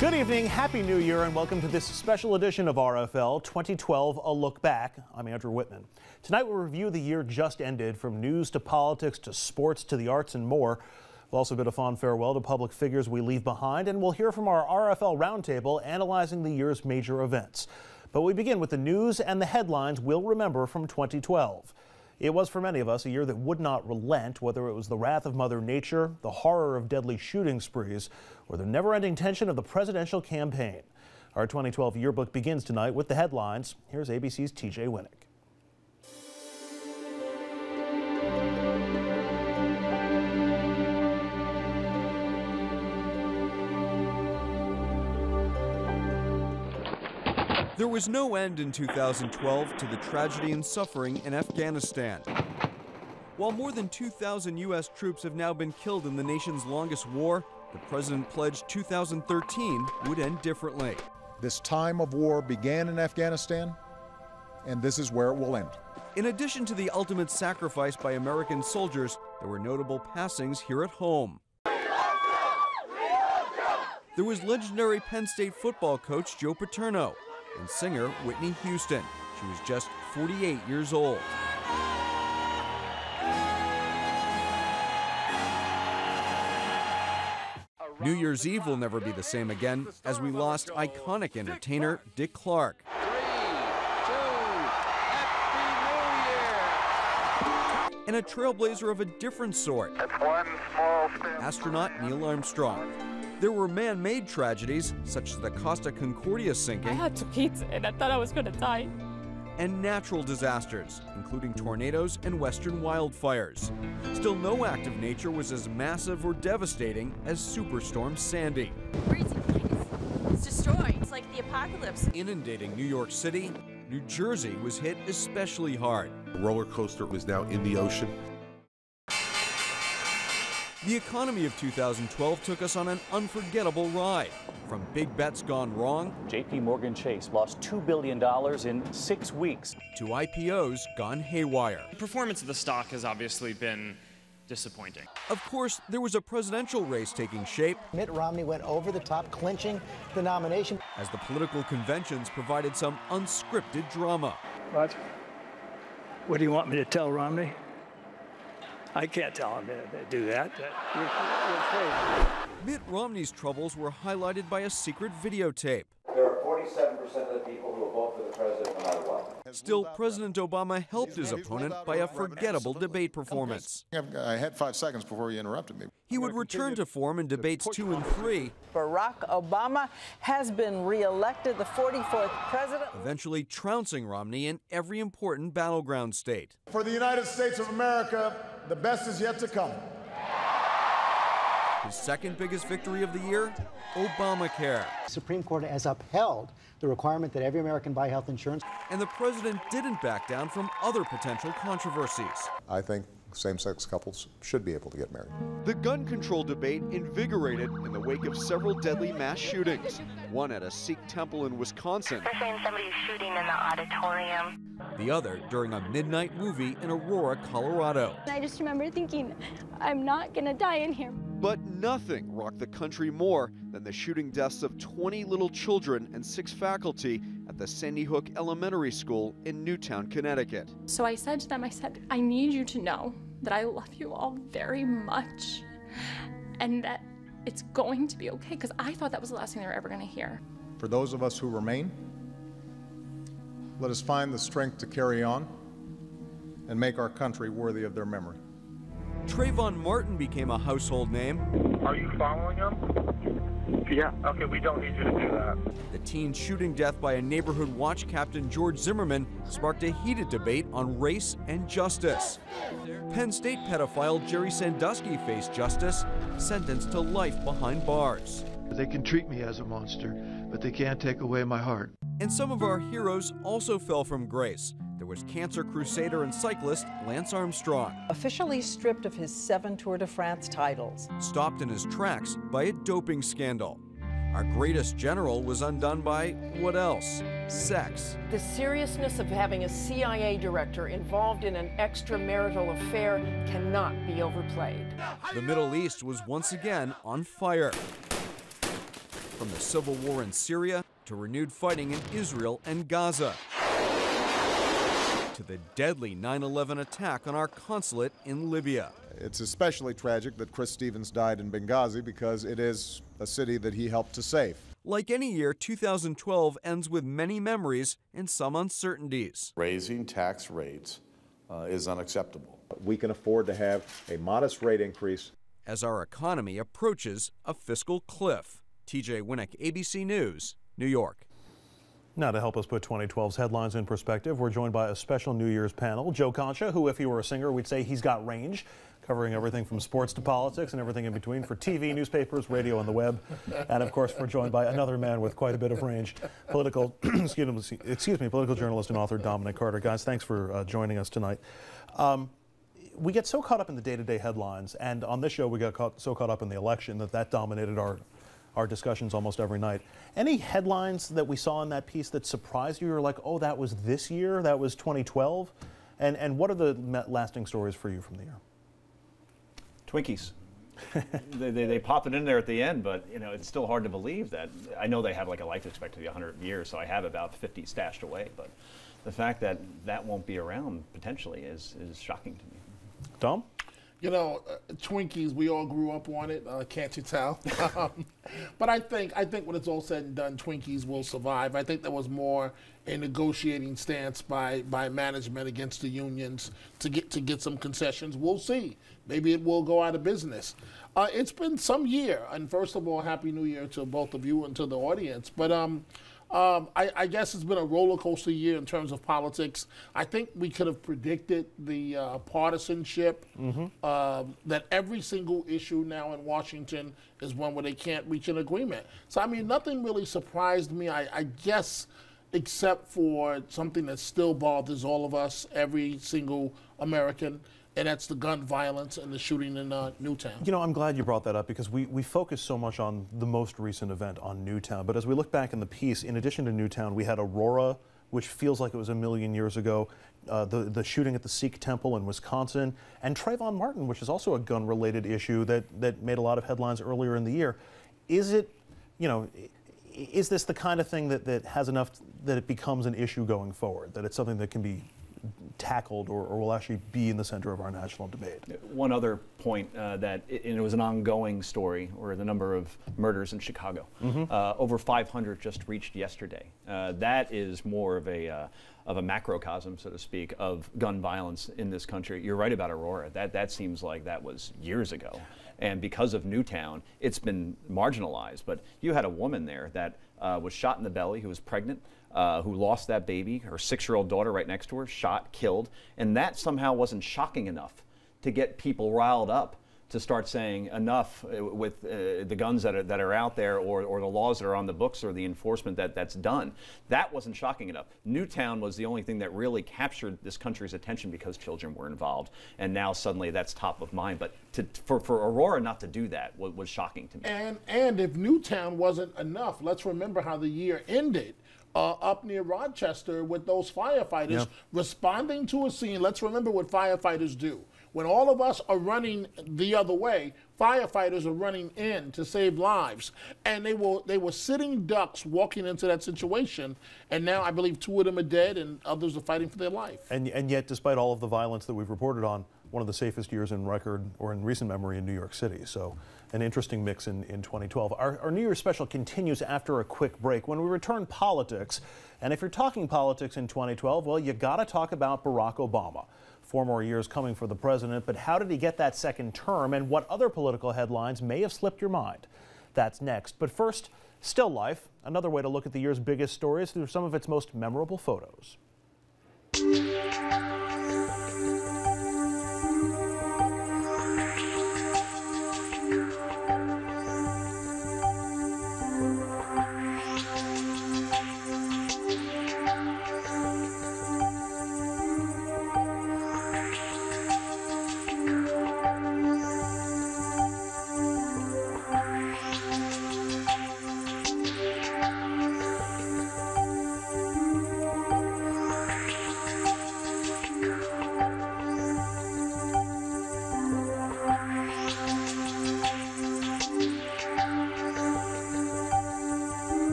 Good evening, Happy New Year, and welcome to this special edition of RFL 2012, A Look Back. I'm Andrew Whitman. Tonight we'll review the year just ended, from news to politics to sports to the arts and more. We'll also bid a fond farewell to public figures we leave behind, and we'll hear from our RFL Roundtable analyzing the year's major events. But we begin with the news and the headlines we'll remember from 2012. It was for many of us a year that would not relent, whether it was the wrath of Mother Nature, the horror of deadly shooting sprees, or the never-ending tension of the presidential campaign. Our 2012 yearbook begins tonight with the headlines. Here's ABC's TJ Winnick. There was no end in 2012 to the tragedy and suffering in Afghanistan. While more than 2,000 U.S. troops have now been killed in the nation's longest war, the president pledged 2013 would end differently. This time of war began in Afghanistan, and this is where it will end. In addition to the ultimate sacrifice by American soldiers, there were notable passings here at home. There was legendary Penn State football coach Joe Paterno and singer Whitney Houston. She was just 48 years old. New Year's Eve will never be the same again, as we lost iconic entertainer Dick Clark. 3, 2, Happy New Year! And a trailblazer of a different sort, One small step. astronaut Neil Armstrong. There were man-made tragedies, such as the Costa Concordia I sinking, had 2 kids and I thought I was gonna die. and natural disasters, including tornadoes and western wildfires. Still, no act of nature was as massive or devastating as Superstorm Sandy. Freezing place. It's destroyed. It's like the apocalypse. Inundating New York City, New Jersey was hit especially hard. The roller coaster was now in the ocean. The economy of 2012 took us on an unforgettable ride. From big bets gone wrong JP Morgan Chase lost $2 billion in 6 weeks. to IPOs gone haywire. The performance of the stock has obviously been disappointing. Of course, there was a presidential race taking shape Mitt Romney went over the top, clinching the nomination. as the political conventions provided some unscripted drama. What do you want me to tell Romney? I can't tell him to do that. You're crazy. Mitt Romney's troubles were highlighted by a secret videotape. There are 47% of the people who will vote for the president no matter what. Still, President Obama helped his opponent by a forgettable debate performance. I had 5 seconds before you interrupted me. He would return to form in debates 2 and 3, Barack Obama has been re-elected the 44th president. eventually trouncing Romney in every important battleground state. For the United States of America, the best is yet to come. His second biggest victory of the year, Obamacare. The Supreme Court has upheld the requirement that every American buy health insurance. And the president didn't back down from other potential controversies. I think same-sex couples should be able to get married. The gun control debate invigorated in the wake of several deadly mass shootings. One at a Sikh temple in Wisconsin. They're saying somebody's shooting in the auditorium. The other during a midnight movie in Aurora, Colorado. I just remember thinking, I'm not gonna die in here. But nothing rocked the country more than the shooting deaths of 20 little children and 6 faculty at the Sandy Hook Elementary School in Newtown, Connecticut. So I said to them, I need you to know that I love you all very much and that it's going to be okay, because I thought that was the last thing they were ever gonna hear. For those of us who remain, let us find the strength to carry on and make our country worthy of their memory. Trayvon Martin became a household name. Are you following him? Yeah. Okay, we don't need you to do that. The teen shooting death by a neighborhood watch captain, George Zimmerman, sparked a heated debate on race and justice. Penn State pedophile Jerry Sandusky faced justice, sentenced to life behind bars. They can treat me as a monster, but they can't take away my heart. And some of our heroes also fell from grace. There was cancer crusader and cyclist Lance Armstrong, Officially stripped of his 7 Tour de France titles. stopped in his tracks by a doping scandal. Our greatest general was undone by what else? Sex. The seriousness of having a CIA director involved in an extramarital affair cannot be overplayed. The Middle East was once again on fire. from the civil war in Syria to renewed fighting in Israel and Gaza, to the deadly 9/11 attack on our consulate in Libya. It's especially tragic that Chris Stevens died in Benghazi because it is a city that he helped to save. Like any year, 2012 ends with many memories and some uncertainties. Raising tax rates is unacceptable. We can afford to have a modest rate increase as our economy approaches a fiscal cliff. TJ Winnick, ABC News, New York. Now, to help us put 2012's headlines in perspective, we're joined by a special New Year's panel. Joe Concha, who, if he were a singer, we'd say he's got range, covering everything from sports to politics and everything in between for TV, newspapers, radio, and the web. And, of course, we're joined by another man with quite a bit of range, political journalist and author Dominic Carter. Guys, thanks for joining us tonight. We get so caught up in the day-to-day headlines, and on this show we got so caught up in the election that dominated our discussions almost every night. Any headlines that we saw in that piece that surprised you, or like, oh, that was this year, that was 2012? And what are the lasting stories for you from the year? Twinkies. they pop it in there at the end, but you know, it's still hard to believe that. I know they have like a life expectancy of 100 years, so I have about 50 stashed away, but the fact that that won't be around potentially is shocking to me. Tom? You know, Twinkies, we all grew up on it, can't you tell? But I think when it's all said and done, Twinkies will survive. I think there was more a negotiating stance by management against the unions to get some concessions. We'll see. Maybe it will go out of business. It's been some year, and first of all, Happy New Year to both of you and to the audience. But I guess it's been a roller coaster year in terms of politics. I think we could have predicted the partisanship, that every single issue now in Washington is one where they can't reach an agreement. So, I mean, nothing really surprised me, I guess, except for something that still bothers all of us, every single American, and that's the gun violence and the shooting in Newtown. You know, I'm glad you brought that up because we focus so much on the most recent event on Newtown. But as we look back in the piece, in addition to Newtown, we had Aurora, which feels like it was a million years ago, the shooting at the Sikh temple in Wisconsin, and Trayvon Martin, which is also a gun-related issue that made a lot of headlines earlier in the year. Is it, you know, is this the kind of thing that has enough that it becomes an issue going forward, that it's something that can be tackled or will actually be in the center of our national debate? One other point that it was an ongoing story, or the number of murders in Chicago. Over 500 just reached yesterday. That is more of a macrocosm, so to speak, of gun violence in this country. You're right about Aurora. That seems like that was years ago. And because of Newtown, it's been marginalized. But you had a woman there that was shot in the belly, who was pregnant, who lost that baby, her 6-year-old daughter right next to her, shot, killed. And that somehow wasn't shocking enough to get people riled up to start saying enough with the guns that are out there, or the laws that are on the books, or the enforcement that's done. That wasn't shocking enough. Newtown was the only thing that really captured this country's attention because children were involved, and now suddenly that's top of mind. But for Aurora not to do that was shocking to me. And if Newtown wasn't enough, let's remember how the year ended. Up near Rochester with those firefighters responding to a scene. Let's remember what firefighters do. When all of us are running the other way, firefighters are running in to save lives. And they were sitting ducks walking into that situation. And now I believe 2 of them are dead and others are fighting for their life. And yet, despite all of the violence that we've reported on, one of the safest years in record or in recent memory in New York City. So an interesting mix in 2012. Our New Year's special continues after a quick break. When we return, politics. And if you're talking politics in 2012, well, you got to talk about Barack Obama. 4 more years coming for the president, but how did he get that second term, and what other political headlines may have slipped your mind? That's next. But first, still life, another way to look at the year's biggest stories through some of its most memorable photos.